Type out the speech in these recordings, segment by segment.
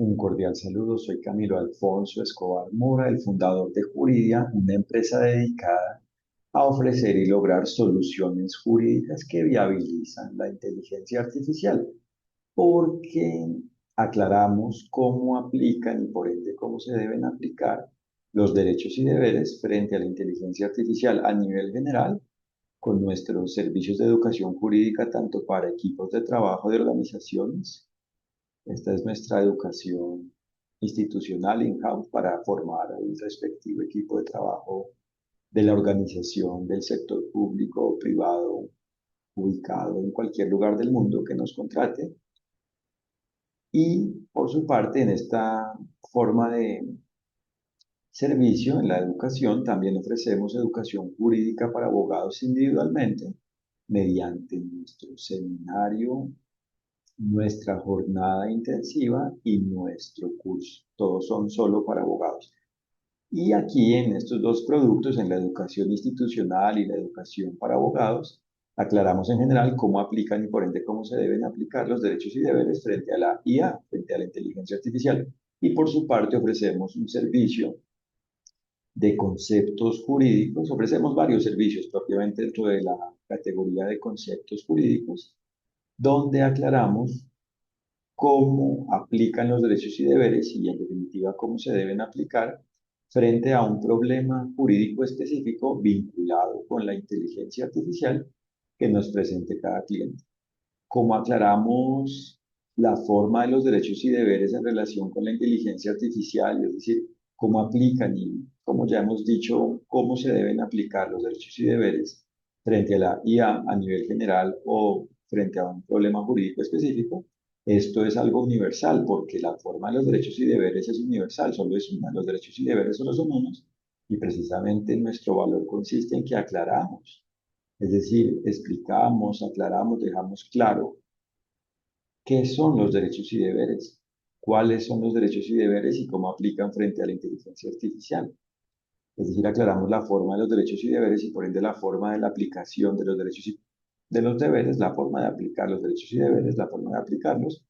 Un cordial saludo, soy Camilo Alfonso Escobar Mora, el fundador de Juridia, una empresa dedicada a ofrecer y lograr soluciones jurídicas que viabilizan la inteligencia artificial, porque aclaramos cómo aplican y por ende cómo se deben aplicar los derechos y deberes frente a la inteligencia artificial a nivel general, con nuestros servicios de educación jurídica tanto para equipos de trabajo de organizaciones. Esta es nuestra educación institucional in-house para formar al respectivo equipo de trabajo de la organización del sector público o privado ubicado en cualquier lugar del mundo que nos contrate. Y por su parte, en esta forma de servicio en la educación, también ofrecemos educación jurídica para abogados individualmente mediante nuestro seminario, nuestra jornada intensiva y nuestro curso. Todos son solo para abogados. Y aquí en estos dos productos, en la educación institucional y la educación para abogados, aclaramos en general cómo aplican y por ende cómo se deben aplicar los derechos y deberes frente a la IA, frente a la inteligencia artificial. Y por su parte ofrecemos un servicio de conceptos jurídicos. Ofrecemos varios servicios propiamente dentro de la categoría de conceptos jurídicos, donde aclaramos cómo aplican los derechos y deberes y en definitiva cómo se deben aplicar frente a un problema jurídico específico vinculado con la inteligencia artificial que nos presente cada cliente. Cómo aclaramos la forma de los derechos y deberes en relación con la inteligencia artificial, es decir, cómo aplican y, como ya hemos dicho, cómo se deben aplicar los derechos y deberes frente a la IA a nivel general o frente a un problema jurídico específico. Esto es algo universal porque la forma de los derechos y deberes es universal, solo es una. Los derechos y deberes solo son unos y precisamente nuestro valor consiste en que aclaramos, es decir, explicamos, aclaramos, dejamos claro qué son los derechos y deberes, cuáles son los derechos y deberes y cómo aplican frente a la inteligencia artificial. Es decir, aclaramos la forma de los derechos y deberes y por ende la forma de la aplicación de los derechos y de los deberes, la forma de aplicar los derechos y deberes, la forma de aplicarlos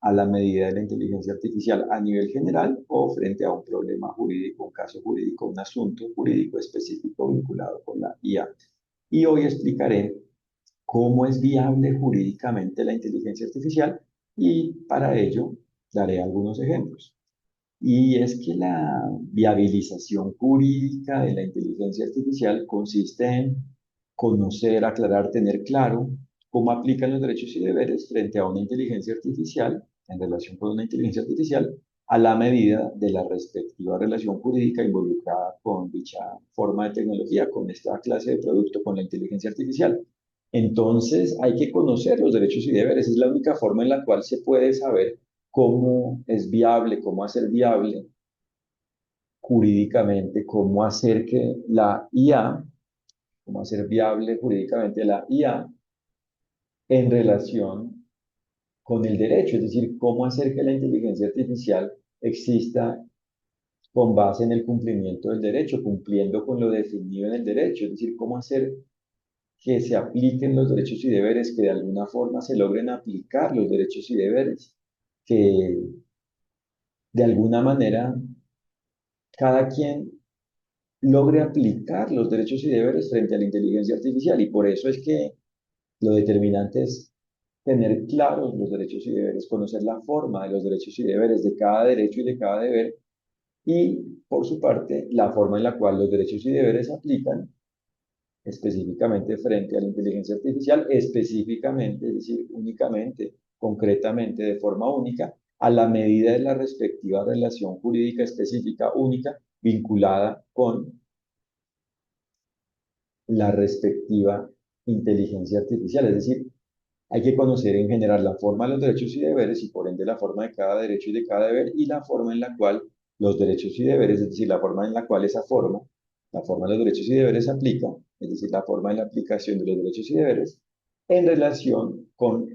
a la medida de la inteligencia artificial a nivel general o frente a un problema jurídico, un caso jurídico, un asunto jurídico específico vinculado con la IA. Y hoy explicaré cómo es viable jurídicamente la inteligencia artificial y para ello daré algunos ejemplos. Y es que la viabilización jurídica de la inteligencia artificial consiste en conocer, aclarar, tener claro cómo aplican los derechos y deberes frente a una inteligencia artificial, en relación con una inteligencia artificial, a la medida de la respectiva relación jurídica involucrada con dicha forma de tecnología, con esta clase de producto, con la inteligencia artificial. Entonces, hay que conocer los derechos y deberes. Es la única forma en la cual se puede saber cómo es viable, cómo hacer viable jurídicamente, cómo hacer que la IA, cómo hacer viable jurídicamente la IA en relación con el derecho, es decir, cómo hacer que la inteligencia artificial exista con base en el cumplimiento del derecho, cumpliendo con lo definido en el derecho, es decir, cómo hacer que se apliquen los derechos y deberes, que de alguna forma se logren aplicar los derechos y deberes, que de alguna manera cada quien logre aplicar los derechos y deberes frente a la inteligencia artificial. Y por eso es que lo determinante es tener claros los derechos y deberes, conocer la forma de los derechos y deberes de cada derecho y de cada deber, y por su parte, la forma en la cual los derechos y deberes se aplican específicamente frente a la inteligencia artificial, específicamente, es decir, únicamente, concretamente, de forma única, a la medida de la respectiva relación jurídica específica única vinculada con la respectiva inteligencia artificial. Es decir, hay que conocer en general la forma de los derechos y deberes y por ende la forma de cada derecho y de cada deber y la forma en la cual los derechos y deberes, es decir, la forma en la cual esa forma, la forma de los derechos y deberes se aplica, es decir, la forma de la aplicación de los derechos y deberes en relación con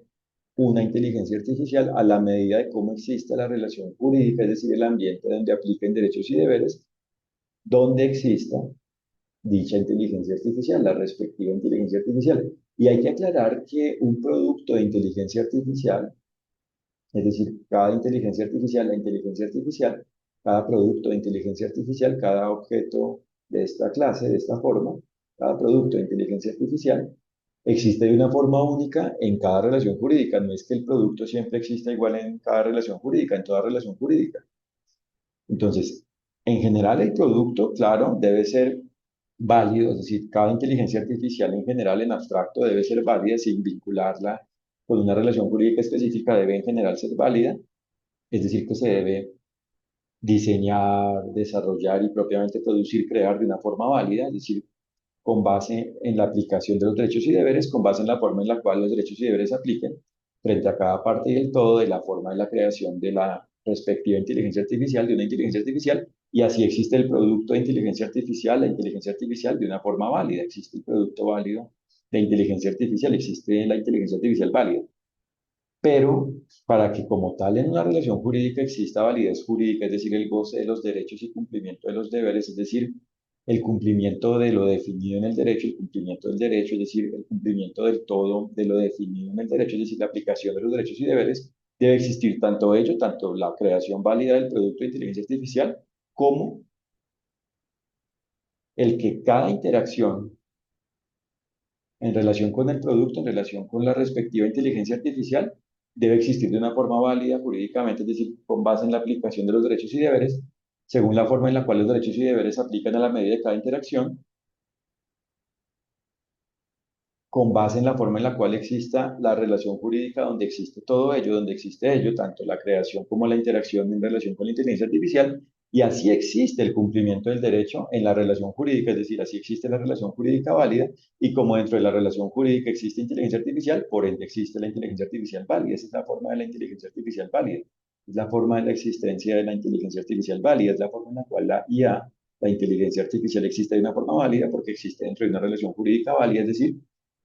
una inteligencia artificial a la medida de cómo exista la relación jurídica, es decir, el ambiente donde apliquen derechos y deberes, donde exista dicha inteligencia artificial, la respectiva inteligencia artificial. Y hay que aclarar que un producto de inteligencia artificial Es decir, cada inteligencia artificial, la inteligencia artificial, cada producto de inteligencia artificial, cada objeto de esta clase, de esta forma, cada producto de inteligencia artificial existe de una forma única en cada relación jurídica. No es que el producto siempre exista igual en cada relación jurídica, en toda relación jurídica. Entonces, en general el producto, claro, debe ser válido, es decir, cada inteligencia artificial en general, en abstracto, debe ser válida sin vincularla con una relación jurídica específica, debe en general ser válida, es decir, que se debe diseñar, desarrollar y propiamente producir, crear de una forma válida, es decir, con base en la aplicación de los derechos y deberes, con base en la forma en la cual los derechos y deberes se apliquen frente a cada parte y el todo de la forma de la creación de la respectiva inteligencia artificial, de una inteligencia artificial, y así existe el producto de inteligencia artificial, la inteligencia artificial de una forma válida, existe el producto válido de inteligencia artificial, existe la inteligencia artificial válida. Pero para que como tal en una relación jurídica exista validez jurídica, es decir, el goce de los derechos y cumplimiento de los deberes, es decir, el cumplimiento de lo definido en el derecho, el cumplimiento del derecho, es decir, el cumplimiento del todo de lo definido en el derecho, es decir, la aplicación de los derechos y deberes, debe existir tanto ello, tanto la creación válida del producto de inteligencia artificial, como el que cada interacción en relación con el producto, en relación con la respectiva inteligencia artificial, debe existir de una forma válida jurídicamente, es decir, con base en la aplicación de los derechos y deberes, según la forma en la cual los derechos y deberes se aplican a la medida de cada interacción, con base en la forma en la cual exista la relación jurídica donde existe todo ello, donde existe ello, tanto la creación como la interacción en relación con la inteligencia artificial, y así existe el cumplimiento del derecho en la relación jurídica, es decir, así existe la relación jurídica válida, y como dentro de la relación jurídica existe inteligencia artificial, por ende existe la inteligencia artificial válida. Esa es la forma de la inteligencia artificial válida, es la forma de la existencia de la inteligencia artificial válida, es la forma en la cual la IA, la inteligencia artificial, existe de una forma válida porque existe dentro de una relación jurídica válida, es decir,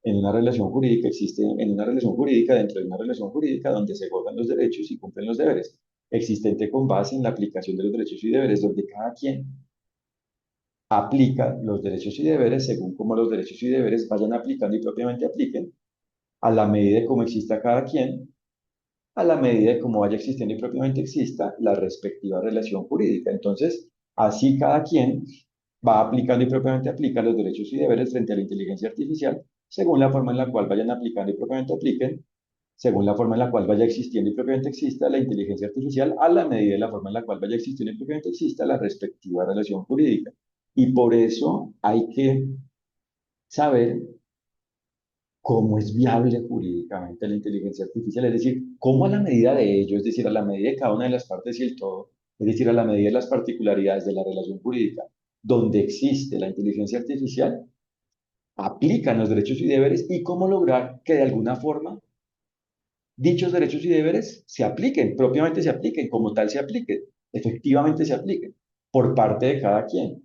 en una relación jurídica existe, en una relación jurídica, dentro de una relación jurídica donde se gozan los derechos y cumplen los deberes, existente con base en la aplicación de los derechos y deberes, donde cada quien aplica los derechos y deberes según como los derechos y deberes vayan aplicando y propiamente apliquen, a la medida de cómo exista cada quien, a la medida de cómo vaya existiendo y propiamente exista la respectiva relación jurídica. Entonces, así cada quien va aplicando y propiamente aplica los derechos y deberes frente a la inteligencia artificial, según la forma en la cual vayan aplicando y propiamente apliquen, según la forma en la cual vaya existiendo y propiamente exista la inteligencia artificial, a la medida de la forma en la cual vaya existiendo y propiamente exista la respectiva relación jurídica. Y por eso hay que saber cómo es viable jurídicamente la inteligencia artificial, es decir, cómo a la medida de ello, es decir, a la medida de cada una de las partes y el todo, es decir, a la medida de las particularidades de la relación jurídica, donde existe la inteligencia artificial, aplican los derechos y deberes y cómo lograr que de alguna forma dichos derechos y deberes se apliquen, propiamente se apliquen, como tal se apliquen, efectivamente se apliquen por parte de cada quien.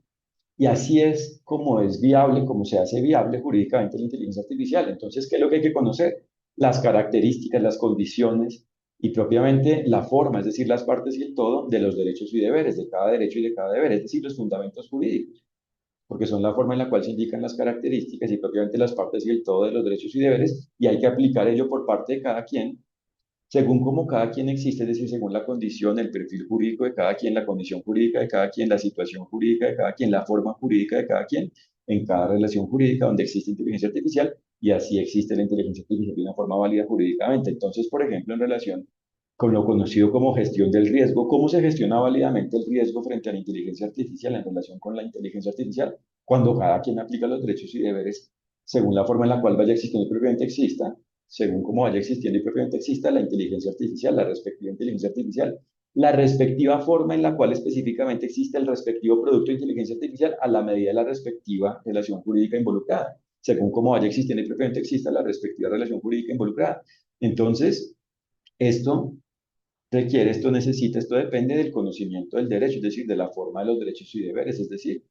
Y así es como es viable, como se hace viable jurídicamente la inteligencia artificial. Entonces, ¿qué es lo que hay que conocer? Las características, las condiciones y propiamente la forma, es decir, las partes y el todo de los derechos y deberes, de cada derecho y de cada deber, es decir, los fundamentos jurídicos, porque son la forma en la cual se indican las características y propiamente las partes y el todo de los derechos y deberes, y hay que aplicar ello por parte de cada quien según cómo cada quien existe, es decir, según la condición, el perfil jurídico de cada quien, la condición jurídica de cada quien, la situación jurídica de cada quien, la forma jurídica de cada quien, en cada relación jurídica donde existe inteligencia artificial, y así existe la inteligencia artificial de una forma válida jurídicamente. Entonces, por ejemplo, en relación con lo conocido como gestión del riesgo, ¿cómo se gestiona válidamente el riesgo frente a la inteligencia artificial en relación con la inteligencia artificial? Cuando cada quien aplica los derechos y deberes según la forma en la cual vaya existiendo y propiamente exista, según cómo vaya existiendo y propiamente exista la inteligencia artificial, la respectiva inteligencia artificial, la respectiva forma en la cual específicamente existe el respectivo producto de inteligencia artificial a la medida de la respectiva relación jurídica involucrada, según cómo vaya existiendo y propiamente exista la respectiva relación jurídica involucrada. Entonces, esto requiere, esto necesita, esto depende del conocimiento del derecho, es decir, de la forma de los derechos y deberes, es decir,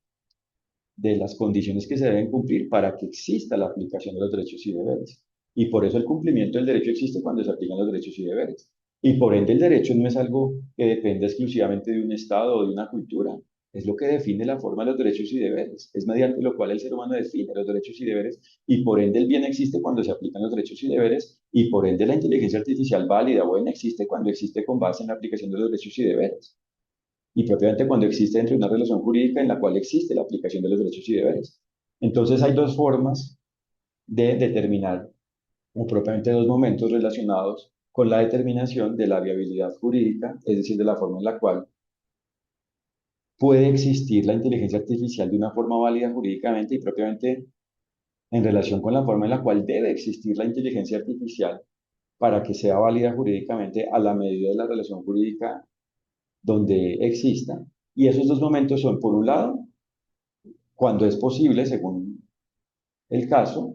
de las condiciones que se deben cumplir para que exista la aplicación de los derechos y deberes. Y por eso el cumplimiento del derecho existe cuando se aplican los derechos y deberes. Y por ende el derecho no es algo que dependa exclusivamente de un Estado o de una cultura. Es lo que define la forma de los derechos y deberes. Es mediante lo cual el ser humano define los derechos y deberes y por ende el bien existe cuando se aplican los derechos y deberes y por ende la inteligencia artificial válida o buena existe cuando existe con base en la aplicación de los derechos y deberes. Y propiamente cuando existe dentro de una relación jurídica en la cual existe la aplicación de los derechos y deberes. Entonces hay dos formas de determinar, o propiamente dos momentos relacionados con la determinación de la viabilidad jurídica, es decir, de la forma en la cual puede existir la inteligencia artificial de una forma válida jurídicamente y propiamente en relación con la forma en la cual debe existir la inteligencia artificial para que sea válida jurídicamente a la medida de la relación jurídica donde exista. Y esos dos momentos son, por un lado, cuando es posible, según el caso,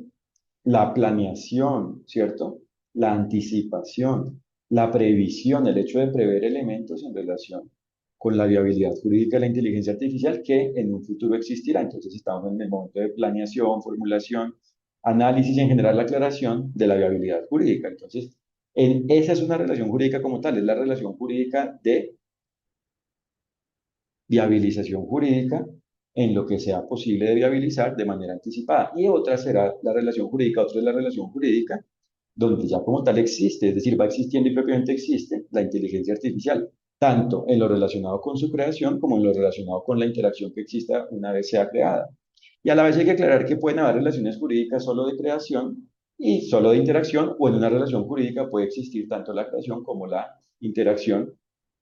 la planeación, ¿cierto? La anticipación, la previsión, el hecho de prever elementos en relación con la viabilidad jurídica de la inteligencia artificial que en un futuro existirá. Entonces estamos en el momento de planeación, formulación, análisis y en general la aclaración de la viabilidad jurídica. Entonces, esa es una relación jurídica como tal, es la relación jurídica de viabilización jurídica en lo que sea posible de viabilizar de manera anticipada. Y otra será la relación jurídica, otra es la relación jurídica donde ya como tal existe, es decir, va existiendo y propiamente existe la inteligencia artificial, tanto en lo relacionado con su creación como en lo relacionado con la interacción que exista una vez sea creada. Y a la vez hay que aclarar que pueden haber relaciones jurídicas solo de creación y solo de interacción, o en una relación jurídica puede existir tanto la creación como la interacción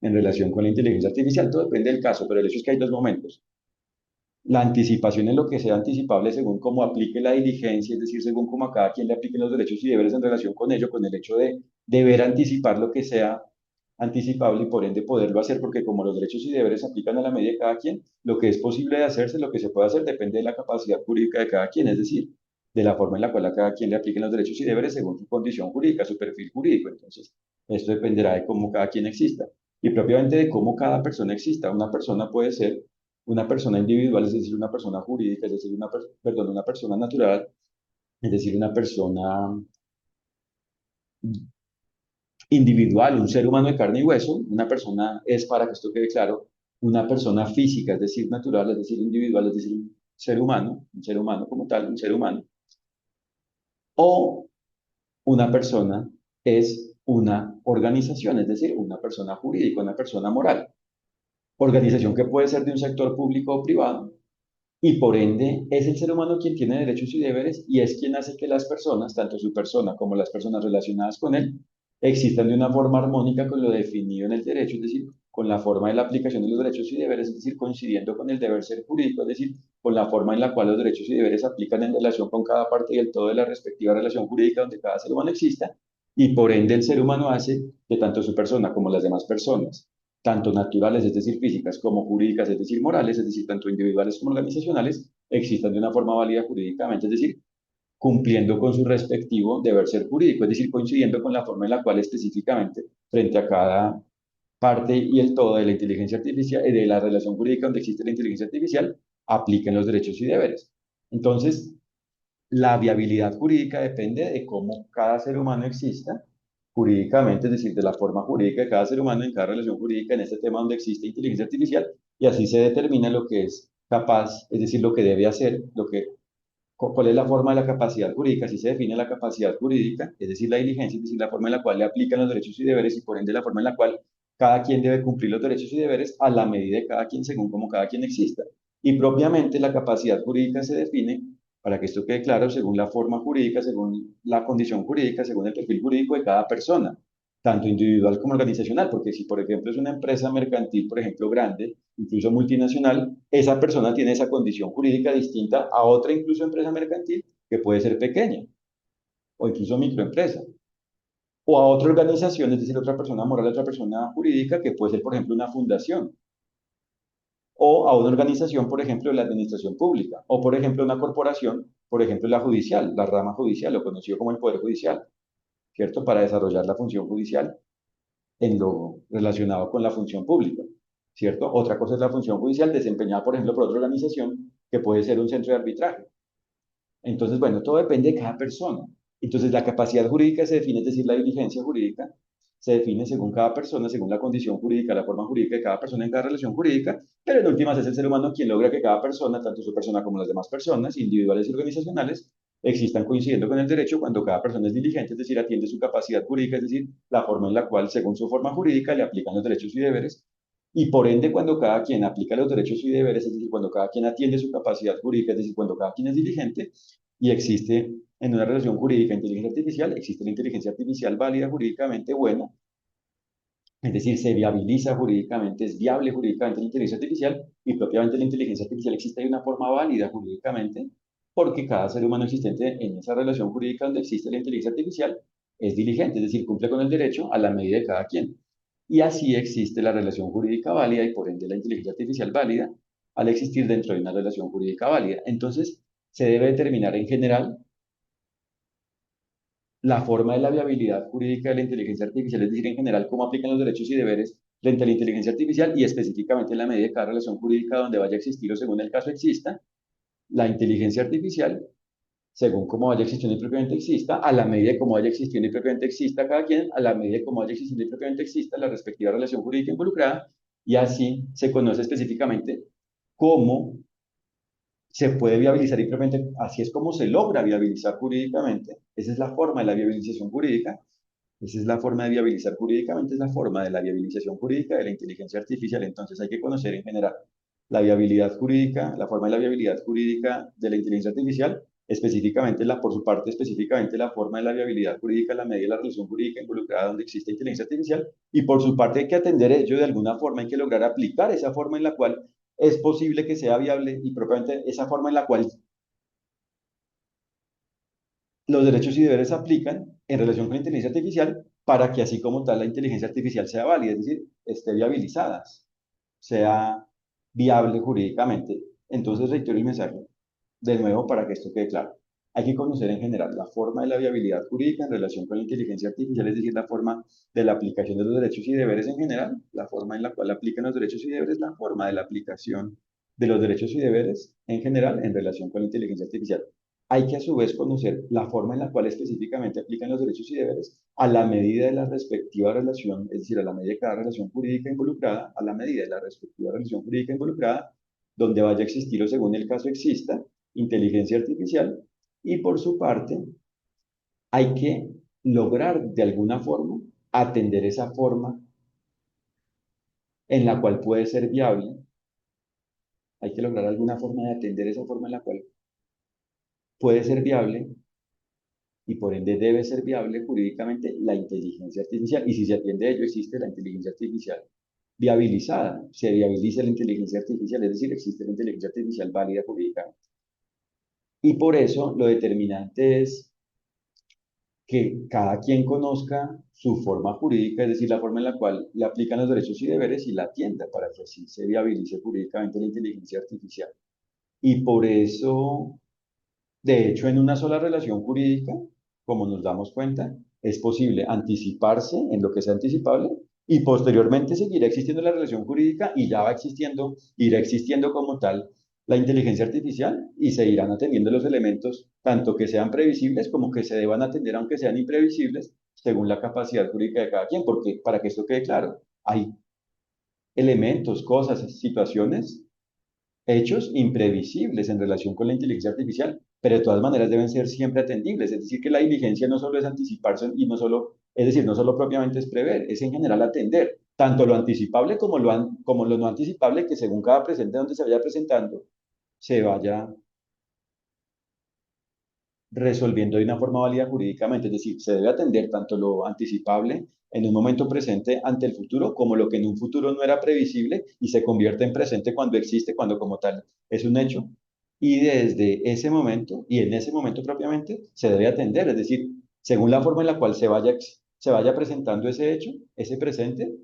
en relación con la inteligencia artificial. Todo depende del caso, pero el hecho es que hay dos momentos. La anticipación es lo que sea anticipable según cómo aplique la diligencia, es decir, según cómo a cada quien le apliquen los derechos y deberes en relación con ello, con el hecho de deber anticipar lo que sea anticipable y por ende poderlo hacer, porque como los derechos y deberes se aplican a la medida de cada quien, lo que es posible de hacerse, lo que se puede hacer, depende de la capacidad jurídica de cada quien, es decir, de la forma en la cual a cada quien le apliquen los derechos y deberes según su condición jurídica, su perfil jurídico. Entonces, esto dependerá de cómo cada quien exista y propiamente de cómo cada persona exista. Una persona puede ser una persona individual, es decir, una persona jurídica, es decir, perdón, una persona natural, es decir, una persona individual, un ser humano de carne y hueso. Una persona es, para que esto quede claro, una persona física, es decir, natural, es decir, individual, es decir, un ser humano como tal, un ser humano. O una persona es una organización, es decir, una persona jurídica, una persona moral. Organización que puede ser de un sector público o privado, y por ende es el ser humano quien tiene derechos y deberes y es quien hace que las personas, tanto su persona como las personas relacionadas con él, existan de una forma armónica con lo definido en el derecho, es decir, con la forma de la aplicación de los derechos y deberes, es decir, coincidiendo con el deber ser jurídico, es decir, con la forma en la cual los derechos y deberes se aplican en relación con cada parte y el todo de la respectiva relación jurídica donde cada ser humano exista, y por ende el ser humano hace que tanto su persona como las demás personas tanto naturales, es decir, físicas, como jurídicas, es decir, morales, es decir, tanto individuales como organizacionales, existan de una forma válida jurídicamente, es decir, cumpliendo con su respectivo deber ser jurídico, es decir, coincidiendo con la forma en la cual específicamente, frente a cada parte y el todo de la inteligencia artificial y de la relación jurídica donde existe la inteligencia artificial, apliquen los derechos y deberes. Entonces, la viabilidad jurídica depende de cómo cada ser humano exista jurídicamente, es decir, de la forma jurídica de cada ser humano en cada relación jurídica en este tema donde existe inteligencia artificial y así se determina lo que es capaz, es decir, lo que debe hacer, cuál es la forma de la capacidad jurídica, así se define la capacidad jurídica, es decir, la diligencia, es decir, la forma en la cual le aplican los derechos y deberes y por ende la forma en la cual cada quien debe cumplir los derechos y deberes a la medida de cada quien según como cada quien exista. Y propiamente la capacidad jurídica se define, para que esto quede claro, según la forma jurídica, según la condición jurídica, según el perfil jurídico de cada persona, tanto individual como organizacional, porque si por ejemplo es una empresa mercantil, por ejemplo, grande, incluso multinacional, esa persona tiene esa condición jurídica distinta a otra incluso empresa mercantil que puede ser pequeña o incluso microempresa. O a otra organización, es decir, otra persona moral, otra persona jurídica que puede ser, por ejemplo, una fundación. O a una organización, por ejemplo, de la administración pública. O, por ejemplo, una corporación, por ejemplo, la judicial, la rama judicial, lo conocido como el Poder Judicial, ¿cierto? Para desarrollar la función judicial en lo relacionado con la función pública, ¿cierto? Otra cosa es la función judicial desempeñada, por ejemplo, por otra organización que puede ser un centro de arbitraje. Entonces, bueno, todo depende de cada persona. Entonces, la capacidad jurídica se define, es decir, la diligencia jurídica, se define según cada persona, según la condición jurídica, la forma jurídica de cada persona en cada relación jurídica, pero en últimas es el ser humano quien logra que cada persona, tanto su persona como las demás personas, individuales y organizacionales, existan coincidiendo con el derecho cuando cada persona es diligente, es decir, atiende su capacidad jurídica, es decir, la forma en la cual, según su forma jurídica, le aplican los derechos y deberes, y por ende, cuando cada quien aplica los derechos y deberes, es decir, cuando cada quien atiende su capacidad jurídica, es decir, cuando cada quien es diligente y existe en una relación jurídica inteligencia artificial, existe la inteligencia artificial válida jurídicamente buena, es decir, se viabiliza jurídicamente, es viable jurídicamente la inteligencia artificial y propiamente la inteligencia artificial existe de una forma válida jurídicamente porque cada ser humano existente en esa relación jurídica donde existe la inteligencia artificial es diligente, es decir, cumple con el derecho a la medida de cada quien. Y así existe la relación jurídica válida y por ende la inteligencia artificial válida al existir dentro de una relación jurídica válida. Entonces, se debe determinar en general la forma de la viabilidad jurídica de la inteligencia artificial, es decir, en general, cómo aplican los derechos y deberes frente a la inteligencia artificial y específicamente en la medida de cada relación jurídica donde vaya a existir o según el caso exista, la inteligencia artificial, según cómo vaya existiendo y propiamente exista, a la medida de cómo vaya existiendo y propiamente exista cada quien, a la medida de cómo vaya existiendo y propiamente exista la respectiva relación jurídica involucrada, y así se conoce específicamente cómo se puede viabilizar y propiamente, así es como se logra viabilizar jurídicamente, esa es la forma de la viabilización jurídica. Esa es la forma de viabilizar jurídicamente, es la forma de la viabilización jurídica de la inteligencia artificial. Entonces hay que conocer en general la viabilidad jurídica, la forma de la viabilidad jurídica de la inteligencia artificial, específicamente por su parte, específicamente la forma de la viabilidad jurídica, la medida de la relación jurídica involucrada donde existe inteligencia artificial, y por su parte hay que atender ello de alguna forma, hay que lograr aplicar esa forma en la cual es posible que sea viable y propiamente esa forma en la cual los derechos y deberes se aplican en relación con la inteligencia artificial para que así como tal la inteligencia artificial sea válida, es decir, esté viabilizada, sea viable jurídicamente. Entonces reitero el mensaje de nuevo para que esto quede claro. Hay que conocer en general la forma de la viabilidad jurídica en relación con la inteligencia artificial, es decir, la forma de la aplicación de los derechos y deberes en general, la forma en la cual aplican los derechos y deberes, la forma de la aplicación de los derechos y deberes en general en relación con la inteligencia artificial. Hay que a su vez conocer la forma en la cual específicamente aplican los derechos y deberes a la medida de la respectiva relación, es decir, a la medida de cada relación jurídica involucrada, a la medida de la respectiva relación jurídica involucrada, donde vaya a existir o según el caso exista, inteligencia artificial, y por su parte hay que lograr de alguna forma atender esa forma en la cual puede ser viable, hay que lograr alguna forma de atender esa forma en la cual puede ser viable y por ende debe ser viable jurídicamente la inteligencia artificial. Y si se atiende a ello, existe la inteligencia artificial viabilizada, se viabiliza la inteligencia artificial, es decir, existe la inteligencia artificial válida jurídicamente. Y por eso lo determinante es que cada quien conozca su forma jurídica, es decir, la forma en la cual le aplican los derechos y deberes y la atienda para que así se viabilice jurídicamente la inteligencia artificial. Y por eso de hecho, en una sola relación jurídica, como nos damos cuenta, es posible anticiparse en lo que sea anticipable y posteriormente seguirá existiendo la relación jurídica y ya va existiendo, irá existiendo como tal la inteligencia artificial y se irán atendiendo los elementos, tanto que sean previsibles como que se deban atender aunque sean imprevisibles, según la capacidad jurídica de cada quien, porque para que esto quede claro, hay elementos, cosas, situaciones hechos imprevisibles en relación con la inteligencia artificial, pero de todas maneras deben ser siempre atendibles. Es decir, que la diligencia no solo es anticiparse y no solo, es decir, no solo propiamente es prever, es en general atender tanto lo anticipable como lo no anticipable que según cada presente donde se vaya presentando, se vaya resolviendo de una forma válida jurídicamente. Es decir, se debe atender tanto lo anticipable en un momento presente ante el futuro como lo que en un futuro no era previsible y se convierte en presente cuando existe, cuando como tal es un hecho. Y desde ese momento y en ese momento propiamente se debe atender, es decir, según la forma en la cual se vaya presentando ese hecho, ese presente,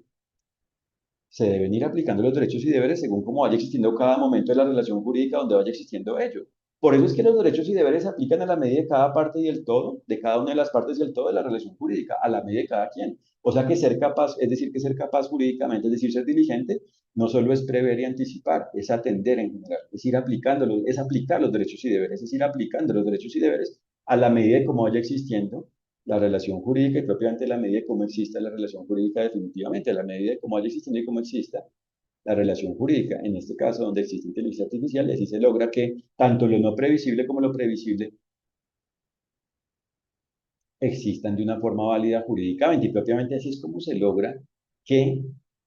se deben ir aplicando los derechos y deberes según cómo vaya existiendo cada momento de la relación jurídica donde vaya existiendo ello. Por eso es que los derechos y deberes se aplican a la medida de cada parte y el todo, de cada una de las partes y el todo de la relación jurídica, a la medida de cada quien. O sea que ser capaz, es decir, que ser capaz jurídicamente, es decir, ser diligente, no solo es prever y anticipar, es atender en general, es ir aplicándolos, es aplicar los derechos y deberes, es ir aplicando los derechos y deberes a la medida de cómo vaya existiendo la relación jurídica y propiamente la medida de cómo exista la relación jurídica definitivamente, la medida de cómo haya existido y cómo exista la relación jurídica, en este caso donde existe inteligencia artificial, y así se logra que tanto lo no previsible como lo previsible existan de una forma válida jurídicamente, y propiamente así es como se logra que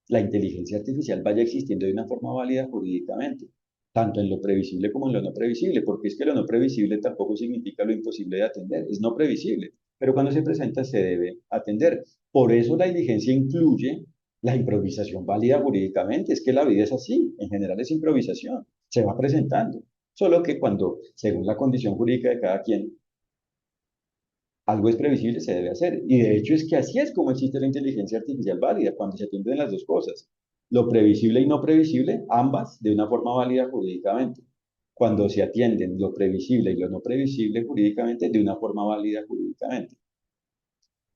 la inteligencia artificial vaya existiendo de una forma válida jurídicamente, tanto en lo previsible como en lo no previsible, porque es que lo no previsible tampoco significa lo imposible de atender, es no previsible, pero cuando se presenta se debe atender. Por eso la diligencia incluye la improvisación válida jurídicamente, es que la vida es así, en general es improvisación, se va presentando, solo que cuando, según la condición jurídica de cada quien, algo es previsible, se debe hacer. Y de hecho es que así es como existe la inteligencia artificial válida, cuando se atienden las dos cosas, lo previsible y no previsible, ambas de una forma válida jurídicamente. Cuando se atienden lo previsible y lo no previsible jurídicamente, de una forma válida jurídicamente.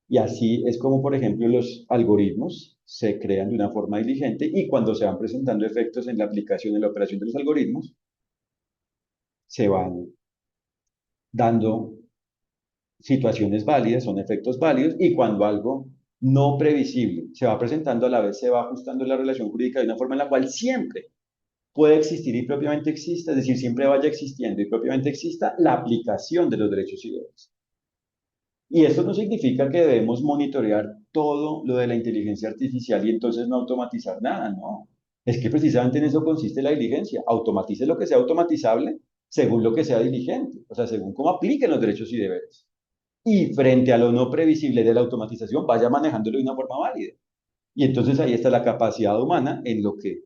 Y así es como, por ejemplo, los algoritmos se crean de una forma diligente y cuando se van presentando efectos en la aplicación, en la operación de los algoritmos, se van dando situaciones válidas, son efectos válidos, y cuando algo no previsible se va presentando, a la vez se va ajustando la relación jurídica de una forma en la cual siempre puede existir y propiamente exista, es decir, siempre vaya existiendo y propiamente exista la aplicación de los derechos y deberes. Y esto no significa que debemos monitorear todo lo de la inteligencia artificial y entonces no automatizar nada, no. Es que precisamente en eso consiste la diligencia. Automatice lo que sea automatizable según lo que sea diligente, o sea, según cómo apliquen los derechos y deberes y frente a lo no previsible de la automatización vaya manejándolo de una forma válida. Y entonces ahí está la capacidad humana en lo que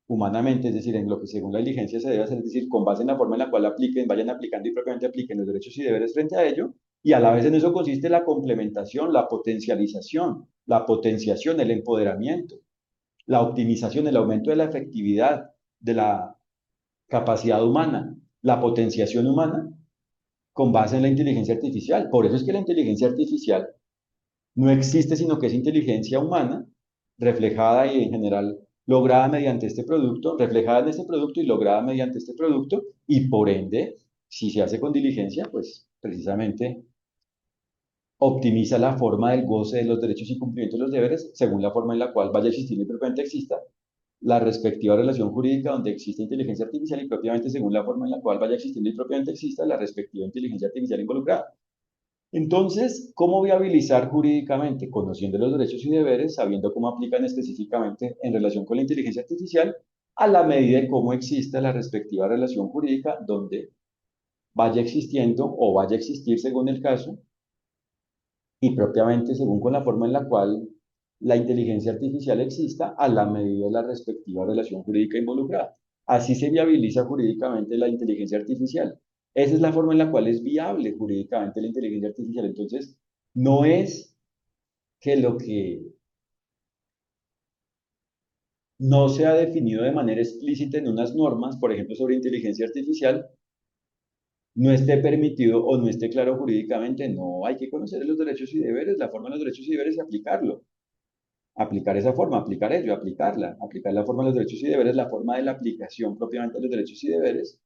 humanamente, es decir, en lo que según la diligencia se debe hacer, es decir, con base en la forma en la cual apliquen, vayan aplicando y propiamente apliquen los derechos y deberes frente a ello, y a la vez en eso consiste la complementación, la potencialización, la potenciación, el empoderamiento, la optimización, el aumento de la efectividad de la capacidad humana, la potenciación humana con base en la inteligencia artificial. Por eso es que la inteligencia artificial no existe, sino que es inteligencia humana, reflejada y en general lograda mediante este producto, reflejada en este producto y lograda mediante este producto, y por ende, si se hace con diligencia, pues precisamente optimiza la forma del goce de los derechos y cumplimiento de los deberes según la forma en la cual vaya a existir y propiamente exista la respectiva relación jurídica donde existe inteligencia artificial y propiamente según la forma en la cual vaya existiendo y propiamente exista la respectiva inteligencia artificial involucrada. Entonces, ¿cómo viabilizar jurídicamente? Conociendo los derechos y deberes, sabiendo cómo aplican específicamente en relación con la inteligencia artificial, a la medida de cómo exista la respectiva relación jurídica donde vaya existiendo o vaya a existir según el caso y propiamente según con la forma en la cual la inteligencia artificial exista a la medida de la respectiva relación jurídica involucrada. Así se viabiliza jurídicamente la inteligencia artificial. Esa es la forma en la cual es viable jurídicamente la inteligencia artificial. Entonces, no es que lo que no se ha definido de manera explícita en unas normas, por ejemplo, sobre inteligencia artificial, no esté permitido o no esté claro jurídicamente. No, hay que conocer los derechos y deberes, la forma de los derechos y deberes y aplicarlo. Aplicar esa forma, aplicar ello, aplicarla, aplicar la forma de los derechos y deberes, la forma de la aplicación propiamente de los derechos y deberes,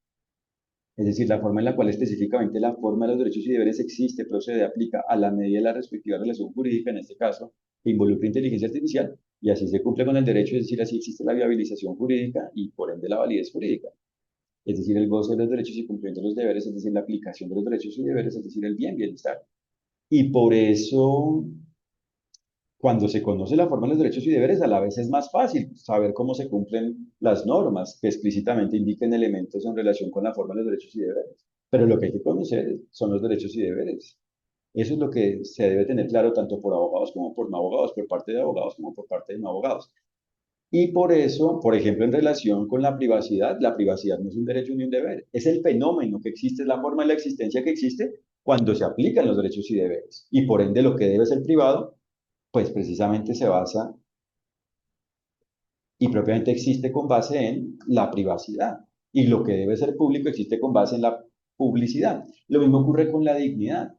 es decir, la forma en la cual específicamente la forma de los derechos y deberes existe, procede, aplica a la medida de la respectiva relación jurídica, en este caso, que involucra inteligencia artificial, y así se cumple con el derecho, es decir, así existe la viabilización jurídica y por ende la validez jurídica, es decir, el goce de los derechos y cumplimiento de los deberes, es decir, la aplicación de los derechos y deberes, es decir, el bien, bienestar. Y por eso cuando se conoce la forma de los derechos y deberes, a la vez es más fácil saber cómo se cumplen las normas que explícitamente indiquen elementos en relación con la forma de los derechos y deberes. Pero lo que hay que conocer son los derechos y deberes. Eso es lo que se debe tener claro tanto por abogados como por no abogados, por parte de abogados como por parte de no abogados. Y por eso, por ejemplo, en relación con la privacidad no es un derecho ni un deber, es el fenómeno que existe, es la forma de la existencia que existe cuando se aplican los derechos y deberes. Y por ende, lo que debe ser privado pues precisamente se basa y propiamente existe con base en la privacidad. Y lo que debe ser público existe con base en la publicidad. Lo mismo ocurre con la dignidad.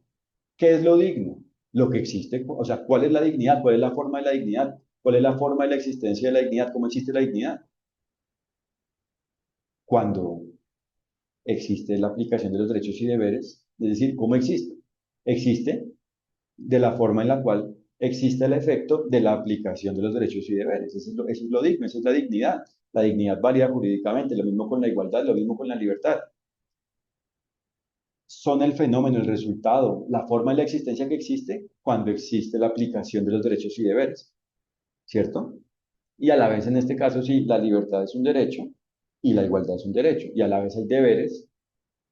¿Qué es lo digno? Lo que existe, o sea, ¿cuál es la dignidad? ¿Cuál es la forma de la dignidad? ¿Cuál es la forma de la existencia de la dignidad? ¿Cómo existe la dignidad? Cuando existe la aplicación de los derechos y deberes, es decir, ¿cómo existe? Existe de la forma en la cual existe el efecto de la aplicación de los derechos y deberes. Eso es lo digno, eso es la dignidad válida jurídicamente, lo mismo con la igualdad, lo mismo con la libertad. Son el fenómeno, el resultado, la forma de la existencia que existe cuando existe la aplicación de los derechos y deberes, ¿cierto? Y a la vez, en este caso, sí, la libertad es un derecho y la igualdad es un derecho, y a la vez hay deberes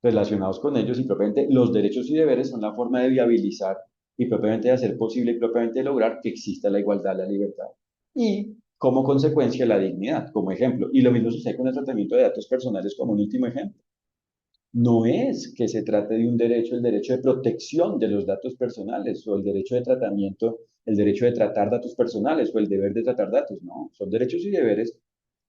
relacionados con ellos y propiamente los derechos y deberes son la forma de viabilizar y propiamente de hacer posible y propiamente de lograr que exista la igualdad, la libertad y como consecuencia la dignidad, como ejemplo. Y lo mismo sucede con el tratamiento de datos personales como un último ejemplo. No es que se trate de un derecho, el derecho de protección de los datos personales o el derecho de tratamiento, el derecho de tratar datos personales o el deber de tratar datos, no, son derechos y deberes.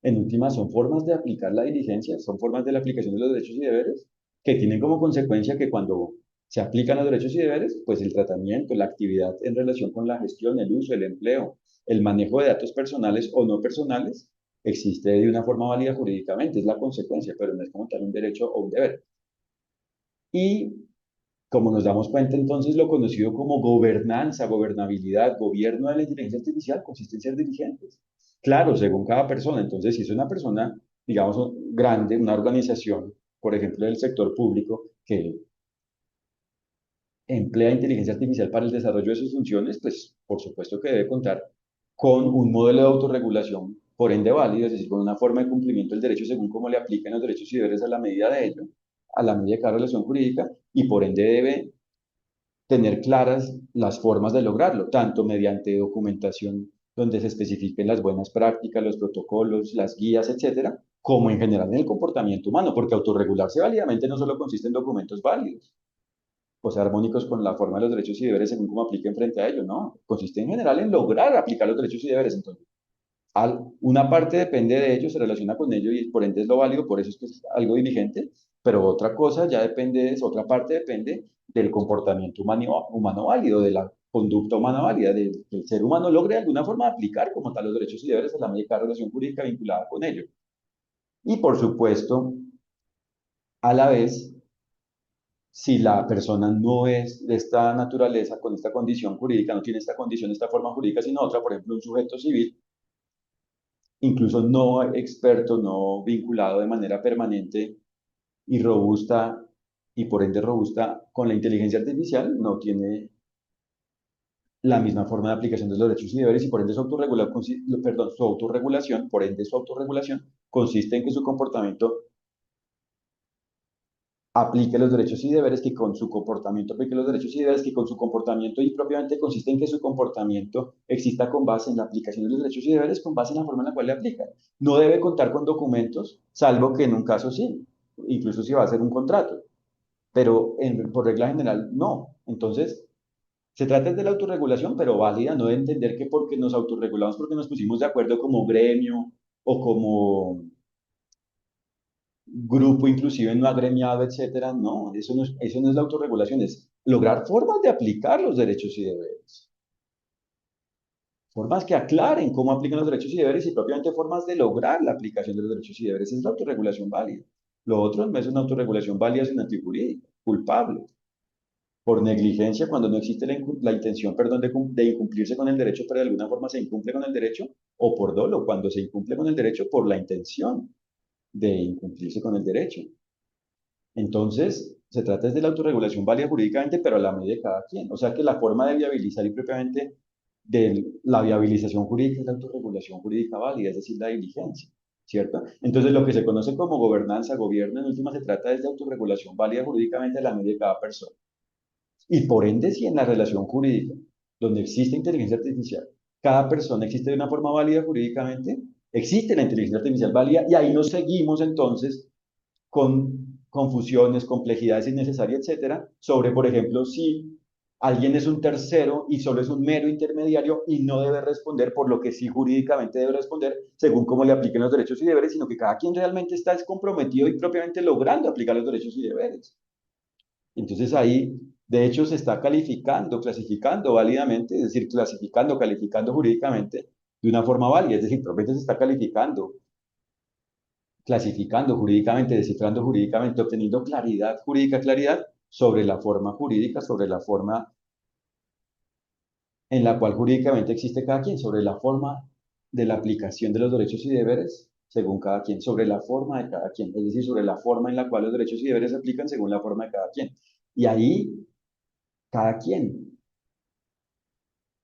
En última, son formas de aplicar la diligencia, son formas de la aplicación de los derechos y deberes que tienen como consecuencia que cuando se aplican los derechos y deberes, pues el tratamiento, la actividad en relación con la gestión, el uso, el empleo, el manejo de datos personales o no personales, existe de una forma válida jurídicamente, es la consecuencia, pero no es como tal un derecho o un deber. Y como nos damos cuenta, entonces lo conocido como gobernanza, gobernabilidad, gobierno de la inteligencia artificial consiste en ser dirigentes. Claro, según cada persona. Entonces, si es una persona, digamos, grande, una organización, por ejemplo, del sector público, que emplea inteligencia artificial para el desarrollo de sus funciones, pues por supuesto que debe contar con un modelo de autorregulación, por ende válido, es decir, con una forma de cumplimiento del derecho según cómo le aplican los derechos y deberes a la medida de ello, a la medida de cada relación jurídica, y por ende debe tener claras las formas de lograrlo, tanto mediante documentación donde se especifiquen las buenas prácticas, los protocolos, las guías, etcétera, como en general en el comportamiento humano, porque autorregularse válidamente no solo consiste en documentos válidos, o sea, armónicos con la forma de los derechos y deberes según cómo apliquen frente a ellos, no, consiste en general en lograr aplicar los derechos y deberes. Entonces, una parte depende de ello, se relaciona con ello y por ende es lo válido, por eso es que es algo diligente, pero otra cosa ya depende de eso, otra parte depende del comportamiento humano válido, de la conducta humana válida, que el ser humano logre de alguna forma aplicar como tal los derechos y deberes a la medida de cada relación jurídica vinculada con ello. Y por supuesto, a la vez, si la persona no es de esta naturaleza, con esta condición jurídica, no tiene esta condición, esta forma jurídica, sino otra, por ejemplo, un sujeto civil, incluso no experto, no vinculado de manera permanente y robusta, y por ende robusta con la inteligencia artificial, no tiene la misma forma de aplicación de los derechos y deberes y por ende su autorregulación, por ende su autorregulación consiste en que su comportamiento aplique los derechos y deberes, que con su comportamiento aplique los derechos y deberes, que con su comportamiento y propiamente consiste en que su comportamiento exista con base en la aplicación de los derechos y deberes, con base en la forma en la cual le aplica. No debe contar con documentos, salvo que en un caso sí, incluso si va a hacer un contrato, pero por regla general no. Entonces, se trata de la autorregulación, pero válida, no de entender que porque nos autorregulamos, porque nos pusimos de acuerdo como gremio o como grupo inclusive no agremiado, etcétera. No, eso no es la autorregulación, es lograr formas de aplicar los derechos y deberes. Formas que aclaren cómo aplican los derechos y deberes y propiamente formas de lograr la aplicación de los derechos y deberes. Es la autorregulación válida. Lo otro no es una autorregulación válida, es una antijurídica, culpable, por negligencia cuando no existe la intención, perdón, de incumplirse con el derecho, pero de alguna forma se incumple con el derecho, o por dolo, cuando se incumple con el derecho por la intención de incumplirse con el derecho. Entonces, se trata de la autorregulación válida jurídicamente, pero a la medida de cada quien. O sea que la forma de viabilizar y propiamente de la viabilización jurídica es la autorregulación jurídica válida, es decir, la diligencia, ¿cierto? Entonces, lo que se conoce como gobernanza, gobierno, en última se trata de autorregulación válida jurídicamente a la medida de cada persona. Y por ende, si en la relación jurídica, donde existe inteligencia artificial, cada persona existe de una forma válida jurídicamente, existe la inteligencia artificial válida y ahí nos seguimos entonces con confusiones, complejidades innecesarias, etcétera, sobre, por ejemplo, si alguien es un tercero y solo es un mero intermediario y no debe responder por lo que sí jurídicamente debe responder según cómo le apliquen los derechos y deberes, sino que cada quien realmente está comprometido y propiamente logrando aplicar los derechos y deberes. Entonces ahí, de hecho, se está calificando, clasificando válidamente, es decir, clasificando, calificando jurídicamente de una forma válida, es decir, propiamente se está calificando, clasificando jurídicamente, descifrando jurídicamente, obteniendo claridad jurídica, claridad sobre la forma jurídica, sobre la forma en la cual jurídicamente existe cada quien, sobre la forma de la aplicación de los derechos y deberes según cada quien, sobre la forma de cada quien, es decir, sobre la forma en la cual los derechos y deberes se aplican según la forma de cada quien. Y ahí cada quien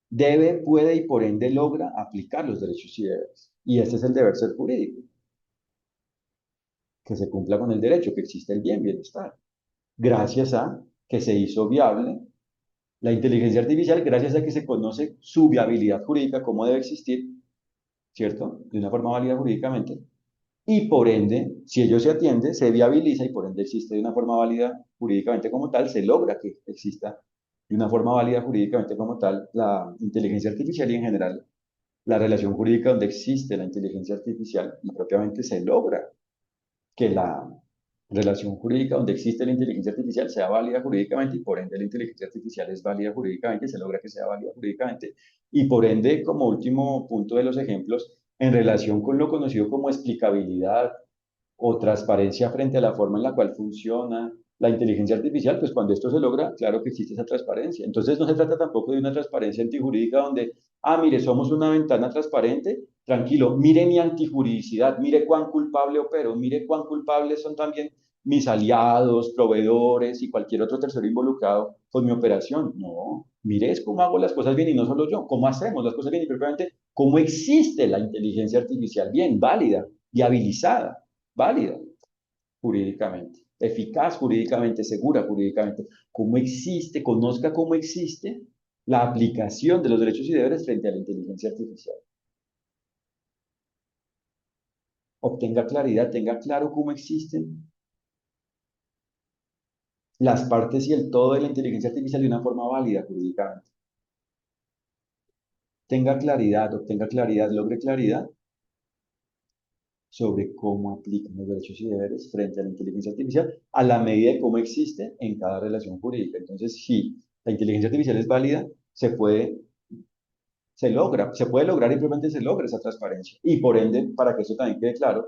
debe, puede y por ende logra aplicar los derechos y deberes. Y este es el deber ser jurídico, que se cumpla con el derecho, que existe el bien, bienestar, gracias a que se hizo viable la inteligencia artificial, gracias a que se conoce su viabilidad jurídica, cómo debe existir, ¿cierto? De una forma válida jurídicamente. Y por ende, si ello se atiende, se viabiliza y por ende existe de una forma válida jurídicamente como tal, se logra que exista de una forma válida jurídicamente como tal la inteligencia artificial y en general la relación jurídica donde existe la inteligencia artificial y propiamente se logra que la relación jurídica donde existe la inteligencia artificial sea válida jurídicamente y por ende la inteligencia artificial es válida jurídicamente, se logra que sea válida jurídicamente y por ende, como último punto de los ejemplos, en relación con lo conocido como explicabilidad o transparencia frente a la forma en la cual funciona la inteligencia artificial, pues cuando esto se logra, claro que existe esa transparencia. Entonces no se trata tampoco de una transparencia antijurídica donde, mire, somos una ventana transparente, tranquilo, mire mi antijuridicidad, mire cuán culpable opero, mire cuán culpables son también mis aliados, proveedores y cualquier otro tercero involucrado con mi operación. No, mire es cómo hago las cosas bien y no solo yo, cómo hacemos las cosas bien y propiamente cómo existe la inteligencia artificial bien, válida, viabilizada, válida jurídicamente, eficaz jurídicamente, segura jurídicamente, cómo existe, conozca cómo existe la aplicación de los derechos y deberes frente a la inteligencia artificial. Obtenga claridad, tenga claro cómo existen las partes y el todo de la inteligencia artificial de una forma válida jurídicamente. Tenga claridad, obtenga claridad, logre claridad sobre cómo aplican los derechos y deberes frente a la inteligencia artificial a la medida de cómo existe en cada relación jurídica. Entonces, si la inteligencia artificial es válida, se logra, se puede lograr y probablemente se logra esa transparencia. Y por ende, para que eso también quede claro,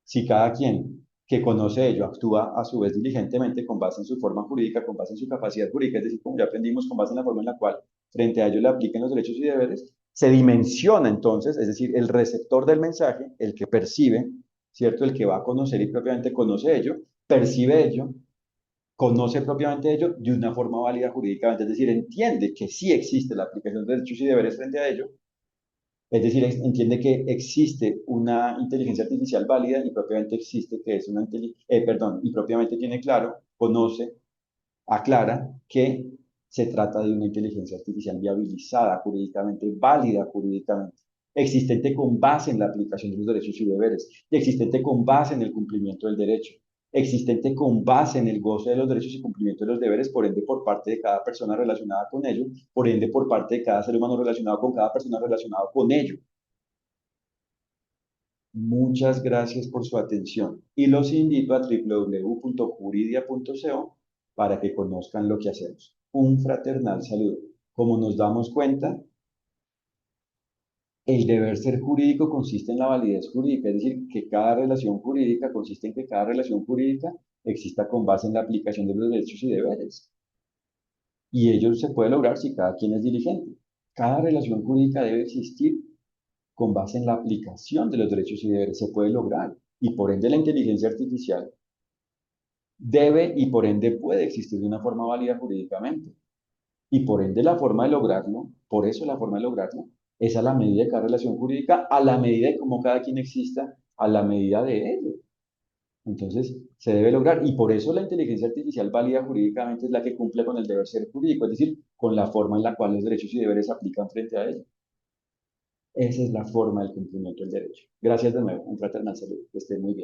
si cada quien que conoce ello actúa a su vez diligentemente con base en su forma jurídica, con base en su capacidad jurídica, es decir, como ya aprendimos, con base en la forma en la cual frente a ello le apliquen los derechos y deberes, se dimensiona entonces, es decir, el receptor del mensaje, el que percibe, ¿cierto? El que va a conocer y propiamente conoce ello, percibe ello, conoce propiamente ello de una forma válida jurídicamente, es decir, entiende que sí existe la aplicación de derechos y deberes frente a ello, es decir, entiende que existe una inteligencia artificial válida y propiamente existe que es una perdón, y propiamente tiene claro, conoce, aclara que se trata de una inteligencia artificial viabilizada jurídicamente, válida jurídicamente, existente con base en la aplicación de los derechos y deberes, y existente con base en el cumplimiento del derecho, existente con base en el goce de los derechos y cumplimiento de los deberes, por ende por parte de cada persona relacionada con ello, por ende por parte de cada ser humano relacionado con cada persona relacionada con ello. Muchas gracias por su atención y los invito a www.juridia.co para que conozcan lo que hacemos. Un fraternal saludo. Como nos damos cuenta, el deber ser jurídico consiste en la validez jurídica, es decir, que cada relación jurídica consiste en que cada relación jurídica exista con base en la aplicación de los derechos y deberes. Y ello se puede lograr si cada quien es diligente. Cada relación jurídica debe existir con base en la aplicación de los derechos y deberes. Se puede lograr. Y por ende la inteligencia artificial debe y por ende puede existir de una forma válida jurídicamente. Y por ende la forma de lograrlo, por eso la forma de lograrlo, es a la medida de cada relación jurídica, a la medida de cómo cada quien exista, a la medida de ello. Entonces, se debe lograr. Y por eso la inteligencia artificial válida jurídicamente es la que cumple con el deber ser jurídico, es decir, con la forma en la cual los derechos y deberes se aplican frente a ello. Esa es la forma del cumplimiento del derecho. Gracias de nuevo. Un fraternal saludo. Que estén muy bien.